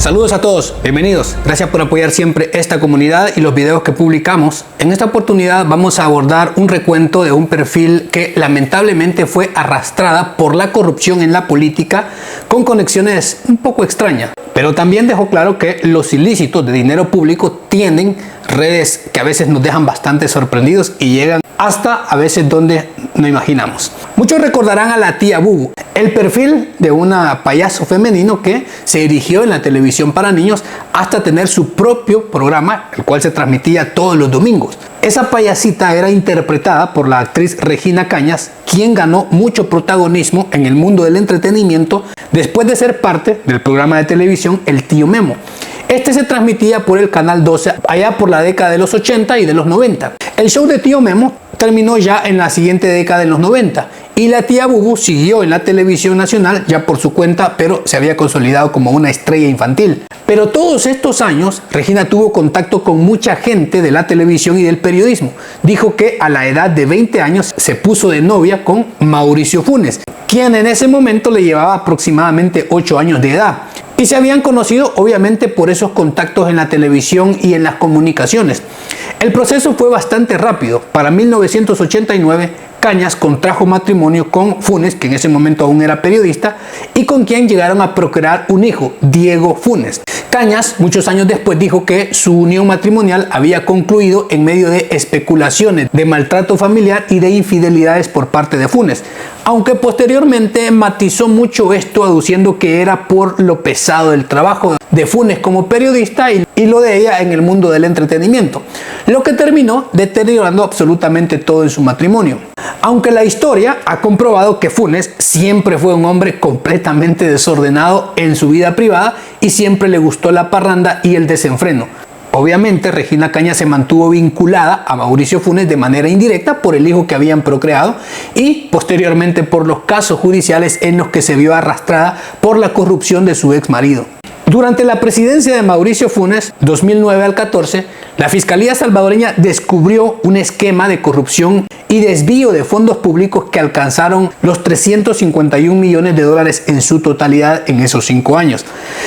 Saludos a todos, bienvenidos. Gracias por apoyar siempre esta comunidad y los videos que publicamos. En esta oportunidad vamos a abordar un recuento de un perfil que lamentablemente fue arrastrada por la corrupción en la política con conexiones un poco extrañas. Pero también dejó claro que los ilícitos de dinero público tienen redes que a veces nos dejan bastante sorprendidos y llegan hasta a veces donde no imaginamos. Muchos recordarán a la tía Bubu, el perfil de una payaso femenino que se dirigió en la televisión para niños hasta tener su propio programa, el cual se transmitía todos los domingos. Esa payasita era interpretada por la actriz Regina Cañas, quien ganó mucho protagonismo en el mundo del entretenimiento después de ser parte del programa de televisión El Tío Memo. Este se transmitía por el canal 12 allá por la década de los 80 y de los 90. El show de Tío Memo terminó ya en la siguiente década de los 90 y la tía Bubu siguió en la televisión nacional ya por su cuenta, pero se había consolidado como una estrella infantil. Pero todos estos años Regina tuvo contacto con mucha gente de la televisión y del periodismo. Dijo que a la edad de 20 años se puso de novia con Mauricio Funes, quien en ese momento le llevaba aproximadamente 8 años de edad. Y se habían conocido obviamente por esos contactos en la televisión y en las comunicaciones. El proceso fue bastante rápido. Para 1989, Cañas contrajo matrimonio con Funes, que en ese momento aún era periodista, y con quien llegaron a procrear un hijo, Diego Funes. Cañas, muchos años después, dijo que su unión matrimonial había concluido en medio de especulaciones de maltrato familiar y de infidelidades por parte de Funes, aunque posteriormente matizó mucho esto aduciendo que era por lo pesado del trabajo de Funes como periodista y lo de ella en el mundo del entretenimiento, lo que terminó deteriorando absolutamente todo en su matrimonio. Aunque la historia ha comprobado que Funes siempre fue un hombre completamente desordenado en su vida privada y siempre le gustó la parranda y el desenfreno. Obviamente Regina Cañas se mantuvo vinculada a Mauricio Funes de manera indirecta por el hijo que habían procreado y posteriormente por los casos judiciales en los que se vio arrastrada por la corrupción de su ex marido. Durante la presidencia de Mauricio Funes, 2009 al 14, la Fiscalía salvadoreña descubrió un esquema de corrupción y desvío de fondos públicos que alcanzaron los 351 millones de dólares en su totalidad en esos 5 años.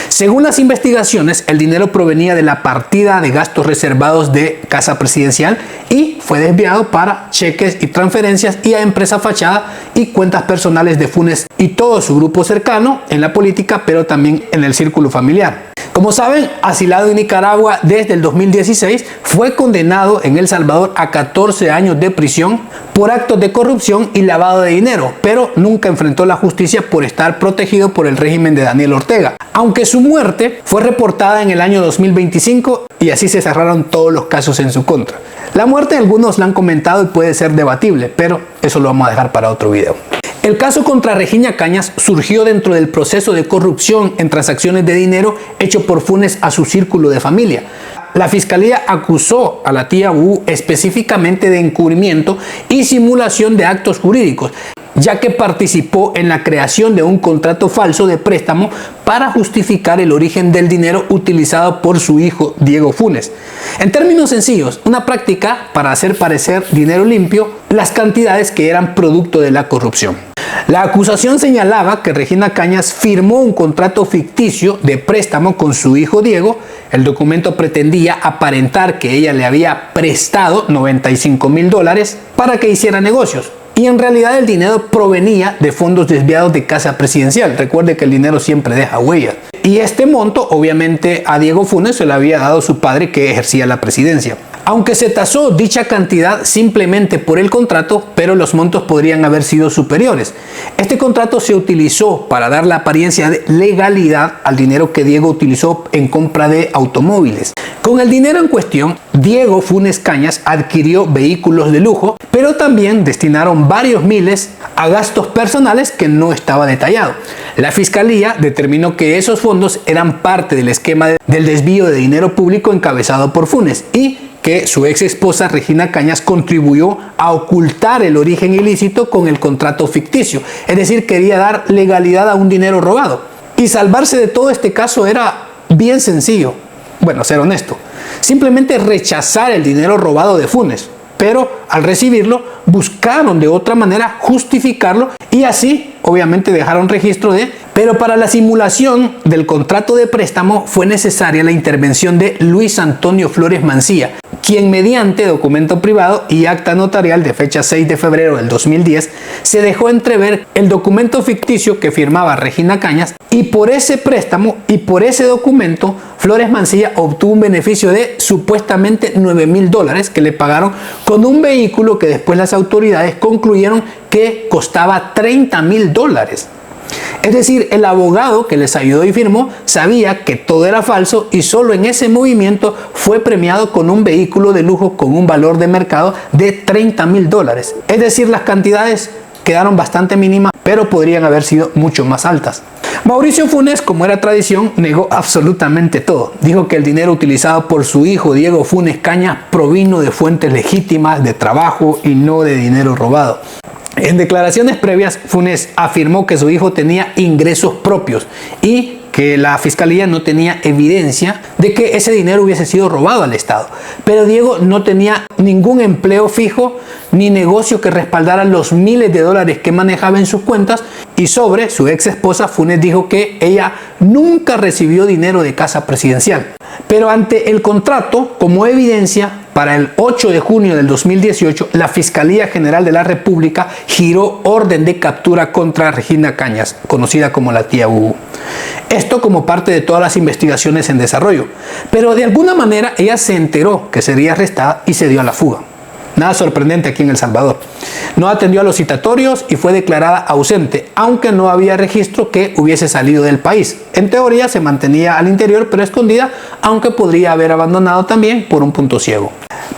Según las investigaciones, el dinero provenía de la partida de gastos reservados de Casa Presidencial y fue desviado para cheques y transferencias y a empresa fachada y cuentas personales de Funes y todo su grupo cercano en la política, pero también en el círculo familiar. Como saben, asilado en Nicaragua desde el 2016, fue condenado en El Salvador a 14 años de prisión por actos de corrupción y lavado de dinero, pero nunca enfrentó la justicia por estar protegido por el régimen de Daniel Ortega, aunque su muerte fue reportada en el año 2025 y así se cerraron todos los casos en su contra. La muerte algunos la han comentado y puede ser debatible, pero eso lo vamos a dejar para otro video. El caso contra Regina Cañas surgió dentro del proceso de corrupción en transacciones de dinero hecho por Funes a su círculo de familia. La fiscalía acusó a la tía Bubu específicamente de encubrimiento y simulación de actos jurídicos, ya que participó en la creación de un contrato falso de préstamo para justificar el origen del dinero utilizado por su hijo Diego Funes. En términos sencillos, una práctica para hacer parecer dinero limpio las cantidades que eran producto de la corrupción. La acusación señalaba que Regina Cañas firmó un contrato ficticio de préstamo con su hijo Diego. El documento pretendía aparentar que ella le había prestado $95,000 para que hiciera negocios. Y en realidad el dinero provenía de fondos desviados de Casa Presidencial. Recuerde que el dinero siempre deja huellas. Y este monto, obviamente, a Diego Funes se le había dado su padre que ejercía la presidencia. Aunque se tasó dicha cantidad simplemente por el contrato, pero los montos podrían haber sido superiores. Este contrato se utilizó para dar la apariencia de legalidad al dinero que Diego utilizó en compra de automóviles. Con el dinero en cuestión, Diego Funes Cañas adquirió vehículos de lujo, pero también destinaron varios miles a gastos personales que no estaba detallado. La fiscalía determinó que esos fondos eran parte del esquema del desvío de dinero público encabezado por Funes y que su ex esposa Regina Cañas contribuyó a ocultar el origen ilícito con el contrato ficticio, es decir, quería dar legalidad a un dinero robado. Y salvarse de todo este caso era bien sencillo, bueno, ser honesto, simplemente rechazar el dinero robado de Funes, pero al recibirlo, buscaron de otra manera justificarlo y así obviamente dejaron registro de... Pero para la simulación del contrato de préstamo fue necesaria la intervención de Luis Antonio Flores Mancilla, quien mediante documento privado y acta notarial de fecha 6 de febrero del 2010 se dejó entrever el documento ficticio que firmaba Regina Cañas, y por ese préstamo y por ese documento Flores Mancilla obtuvo un beneficio de supuestamente $9,000 que le pagaron con un vehículo que después las autoridades concluyeron que costaba $30,000. Es decir, el abogado que les ayudó y firmó sabía que todo era falso y solo en ese movimiento fue premiado con un vehículo de lujo con un valor de mercado de $30,000. Es decir, las cantidades quedaron bastante mínimas, pero podrían haber sido mucho más altas. Mauricio Funes, como era tradición, negó absolutamente todo. Dijo que el dinero utilizado por su hijo Diego Funes Cañas provino de fuentes legítimas de trabajo y no de dinero robado. En declaraciones previas, Funes afirmó que su hijo tenía ingresos propios y que la fiscalía no tenía evidencia de que ese dinero hubiese sido robado al Estado. Pero Diego no tenía ningún empleo fijo ni negocio que respaldara los miles de dólares que manejaba en sus cuentas, y sobre su ex esposa, Funes dijo que ella nunca recibió dinero de casa presidencial. Pero ante el contrato, como evidencia, para el 8 de junio del 2018, la Fiscalía General de la República giró orden de captura contra Regina Cañas, conocida como la tía Bubu. Esto como parte de todas las investigaciones en desarrollo. Pero de alguna manera ella se enteró que sería arrestada y se dio a la fuga. Nada sorprendente aquí en El Salvador. No atendió a los citatorios y fue declarada ausente, aunque no había registro que hubiese salido del país. En teoría se mantenía al interior pero escondida, aunque podría haber abandonado también por un punto ciego.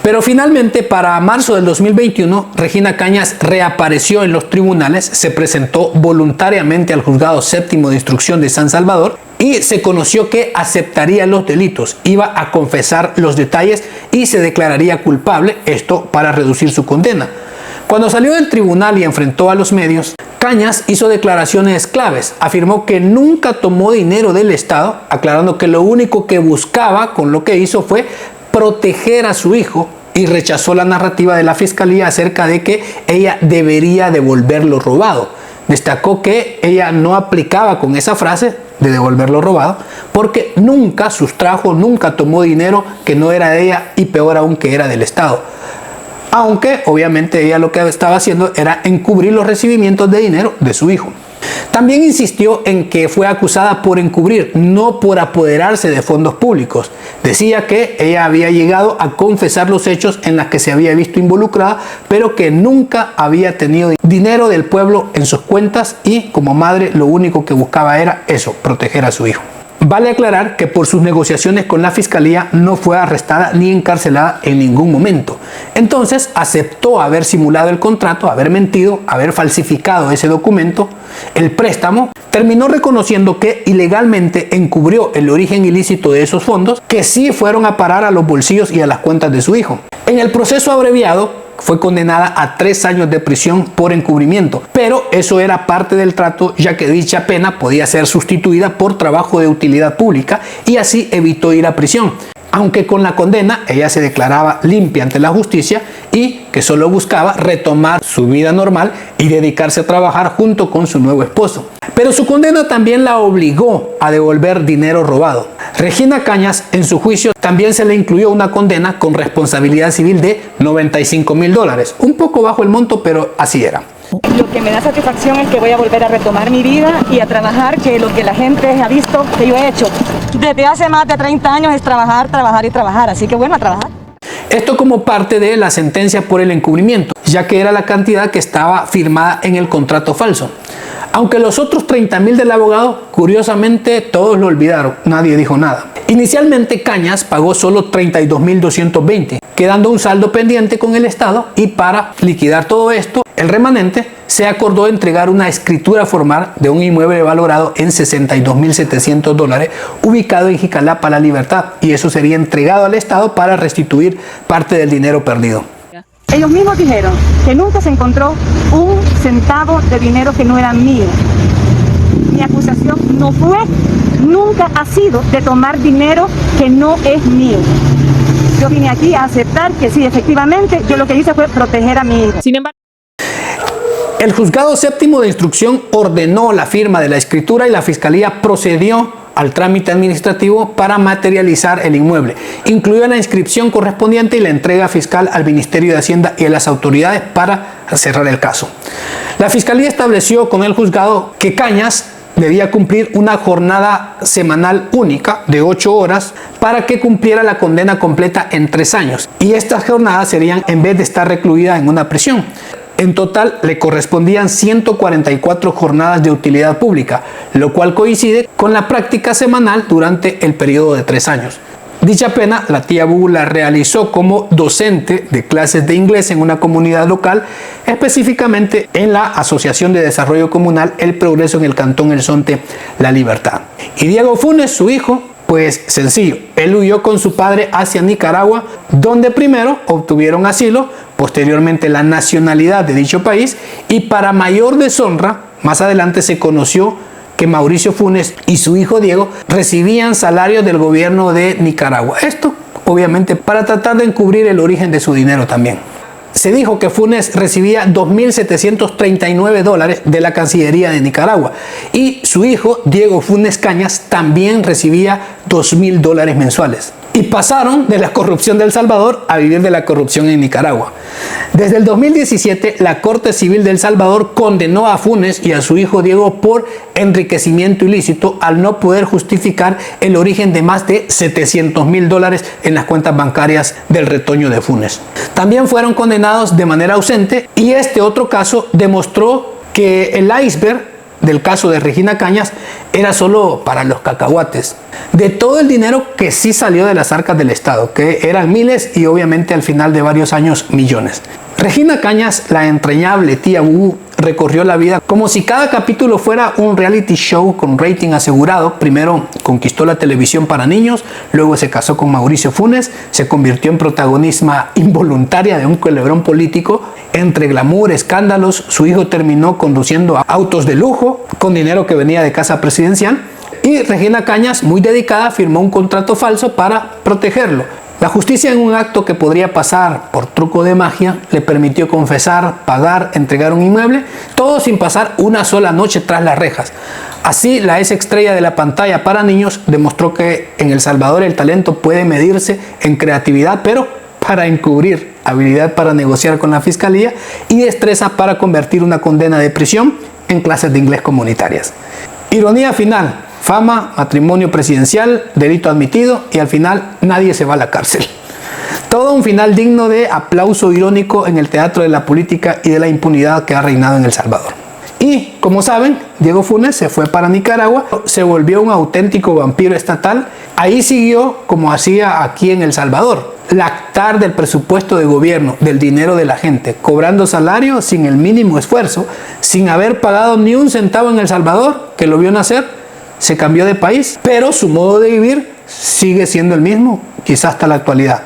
Pero finalmente, para marzo del 2021, Regina Cañas reapareció en los tribunales, se presentó voluntariamente al Juzgado Séptimo de Instrucción de San Salvador y se conoció que aceptaría los delitos, iba a confesar los detalles y se declararía culpable, esto para reducir su condena. Cuando salió del tribunal y enfrentó a los medios, Cañas hizo declaraciones claves. Afirmó que nunca tomó dinero del Estado, aclarando que lo único que buscaba con lo que hizo fue proteger a su hijo, y rechazó la narrativa de la fiscalía acerca de que ella debería devolver lo robado. Destacó que ella no aplicaba con esa frase de devolver lo robado porque nunca sustrajo, nunca tomó dinero que no era de ella y peor aún que era del Estado. Aunque obviamente ella lo que estaba haciendo era encubrir los recibimientos de dinero de su hijo. También insistió en que fue acusada por encubrir, no por apoderarse de fondos públicos. Decía que ella había llegado a confesar los hechos en los que se había visto involucrada, pero que nunca había tenido dinero del pueblo en sus cuentas y como madre lo único que buscaba era eso, proteger a su hijo. Vale aclarar que por sus negociaciones con la fiscalía no fue arrestada ni encarcelada en ningún momento. Entonces aceptó haber simulado el contrato, haber mentido, haber falsificado ese documento, el préstamo. Terminó reconociendo que ilegalmente encubrió el origen ilícito de esos fondos, que sí fueron a parar a los bolsillos y a las cuentas de su hijo. En el proceso abreviado, fue condenada a 3 años de prisión por encubrimiento, pero eso era parte del trato, ya que dicha pena podía ser sustituida por trabajo de utilidad pública y así evitó ir a prisión. Aunque con la condena ella se declaraba limpia ante la justicia y que solo buscaba retomar su vida normal y dedicarse a trabajar junto con su nuevo esposo. Pero su condena también la obligó a devolver dinero robado. Regina Cañas, en su juicio, también se le incluyó una condena con responsabilidad civil de $95,000. Un poco bajo el monto, pero así era. Lo que me da satisfacción es que voy a volver a retomar mi vida y a trabajar, que lo que la gente ha visto que yo he hecho desde hace más de 30 años es trabajar, trabajar y trabajar. Así que bueno, a trabajar. Esto como parte de la sentencia por el encubrimiento, ya que era la cantidad que estaba firmada en el contrato falso. Aunque los otros 30,000 del abogado, curiosamente todos lo olvidaron, nadie dijo nada. Inicialmente Cañas pagó solo $32,220, quedando un saldo pendiente con el Estado, y para liquidar todo esto, el remanente, se acordó entregar una escritura formal de un inmueble valorado en $62,700 ubicado en Jicalapa, La Libertad, y eso sería entregado al Estado para restituir parte del dinero perdido. Ellos mismos dijeron que nunca se encontró un centavo de dinero que no era mío. Mi acusación no fue, nunca ha sido de tomar dinero que no es mío. Yo vine aquí a aceptar que sí, efectivamente, yo lo que hice fue proteger a mi hijo. Sin embargo, el Juzgado Séptimo de Instrucción ordenó la firma de la escritura y la Fiscalía procedió al trámite administrativo para materializar el inmueble, incluida la inscripción correspondiente y la entrega fiscal al Ministerio de Hacienda y a las autoridades para cerrar el caso. La Fiscalía estableció con el juzgado que Cañas debía cumplir una jornada semanal única de 8 horas para que cumpliera la condena completa en 3 años. Y estas jornadas serían en vez de estar recluida en una prisión. En total le correspondían 144 jornadas de utilidad pública, lo cual coincide con la práctica semanal durante el periodo de 3 años. Dicha pena, la tía Bubu la realizó como docente de clases de inglés en una comunidad local, específicamente en la Asociación de Desarrollo Comunal El Progreso en el Cantón El Zonte, La Libertad. Y Diego Funes, su hijo, pues sencillo, él huyó con su padre hacia Nicaragua, donde primero obtuvieron asilo, posteriormente la nacionalidad de dicho país, y para mayor deshonra, más adelante se conoció que Mauricio Funes y su hijo Diego recibían salarios del gobierno de Nicaragua. Esto, obviamente, para tratar de encubrir el origen de su dinero también. Se dijo que Funes recibía $2.739 de la Cancillería de Nicaragua y su hijo, Diego Funes Cañas, también recibía $2.000 mensuales. Y pasaron de la corrupción de El Salvador a vivir de la corrupción en Nicaragua. Desde el 2017, la Corte Civil de El Salvador condenó a Funes y a su hijo Diego por enriquecimiento ilícito al no poder justificar el origen de más de $700.000 en las cuentas bancarias del retoño de Funes. También fueron condenados de manera ausente y este otro caso demostró que el iceberg del caso de Regina Cañas era solo para los cacahuates. De todo el dinero que sí salió de las arcas del Estado, que eran miles y obviamente al final de varios años millones. Regina Cañas, la entrañable tía Bubu, recorrió la vida como si cada capítulo fuera un reality show con rating asegurado. Primero conquistó la televisión para niños, luego se casó con Mauricio Funes, se convirtió en protagonista involuntaria de un culebrón político. Entre glamour, escándalos, su hijo terminó conduciendo autos de lujo con dinero que venía de casa presidencial y Regina Cañas, muy dedicada, firmó un contrato falso para protegerlo. La justicia, en un acto que podría pasar por truco de magia, le permitió confesar, pagar, entregar un inmueble, todo sin pasar una sola noche tras las rejas. Así, la ex estrella de la pantalla para niños demostró que en El Salvador el talento puede medirse en creatividad, pero para encubrir, habilidad para negociar con la fiscalía y destreza para convertir una condena de prisión en clases de inglés comunitarias. Ironía final: fama, matrimonio presidencial, delito admitido y al final nadie se va a la cárcel. Todo un final digno de aplauso irónico en el teatro de la política y de la impunidad que ha reinado en El Salvador. Y, como saben, Diego Funes se fue para Nicaragua, se volvió un auténtico vampiro estatal. Ahí siguió como hacía aquí en El Salvador: lactar del presupuesto de gobierno, del dinero de la gente, cobrando salario sin el mínimo esfuerzo, sin haber pagado ni un centavo en El Salvador, que lo vio nacer. Se cambió de país, pero su modo de vivir sigue siendo el mismo, quizás hasta la actualidad,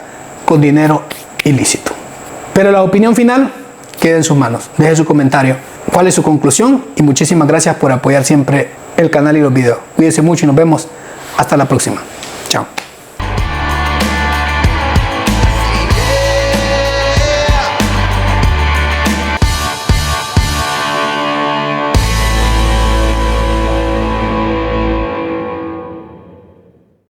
con dinero ilícito. Pero la opinión final queda en sus manos. Deje su comentario. ¿Cuál es su conclusión? Y muchísimas gracias por apoyar siempre el canal y los videos. Cuídense mucho y nos vemos hasta la próxima. Chao.